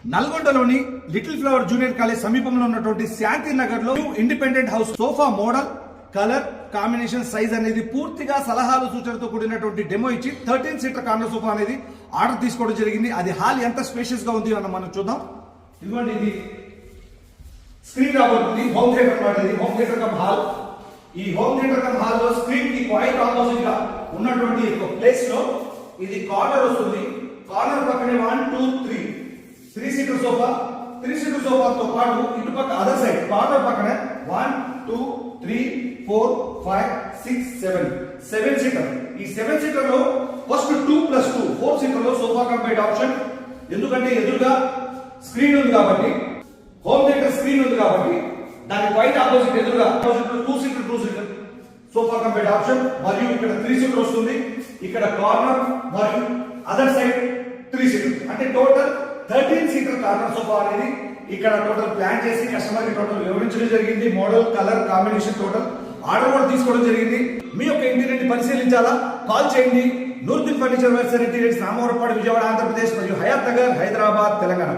నల్గొండలోని little flower junior college సమీపంలో ఉన్నటువంటి శాంతి నగర్ లో independent house sofa model colour combination size అనేది పూర్తిగా సలహాలు సూచనలతో కూడినటువంటి డెమో ఇచ్చి 13 సీటర్ కార్నర్ సోఫా అనేది ఆర్డర్ తీసుకోవడం జరిగింది. అది హాల్ ఎంత స్పేషియస్ గా ఉంది అన్న మనం చూద్దాం. ఇదిగోండి, ఇది స్క్రీన్ రాబోతుంది. హోమ్ థియేటర్ అన్నమాట. ఇది హోమ్ థియేటర్ కమ్ హాల్. ఈ హోమ్ థియేటర్ కమ్ హాల్ లో స్క్రీన్ కి క్వైట్ ఆపోజిట్ గా ఉన్నటువంటి ఒక ప్లేస్ లో ఇది కార్నర్ వస్తుంది. కార్నర్ పక్కనే 1 2 3 3 సీటర్ సోఫా. 3 సీటర్ సోఫాతో పాటు ఇటు పక్క అదర్ సైడ్ కార్నర్ పక్కన 1 2 3 4 5 6 7 సీటర్. ఈ 7 సీటర్ లో ఫస్ట్ 2+2 4 సీటర్ లో సోఫా కమ్ బెడ్ ఆప్షన్. ఎందుకంటే ఎదురుగా స్క్రీన్ ఉంది కాబట్టి, హోమ్ థియేటర్ స్క్రీన్ ఉంది కాబట్టి దాని వైట్ ఆపోజిట్ ఎదురుగా opposite 2 seater sofa cum bed option. మరియు ఇక్కడ 3 సీటర్ వస్తుంది. ఇక్కడ కార్నర్ మరియు అదర్ సైడ్ 3 సీటర్. అంటే టోటల్ 13 సీటర్ కార్నర్ సోఫా అనేది ఇక్కడ టోటల్ ప్లాన్ చేసి కస్టమర్ కి టోటల్ వివరించడం జరిగింది. Model colour combination total order కూడా తీసుకోవడం జరిగింది. మీ యొక్క ఇంటీరియర్ పరిశీలించాలా కాల్ చేయండి. నూర్దిన్ ఫర్నిచర్ వెల్సర్ ఇంటీరియర్స్, రామవరపాడు, విజయవాడ, ఆంధ్రప్రదేశ్ మరియు హయాత్ నగర్, హైదరాబాద్, తెలంగాణ.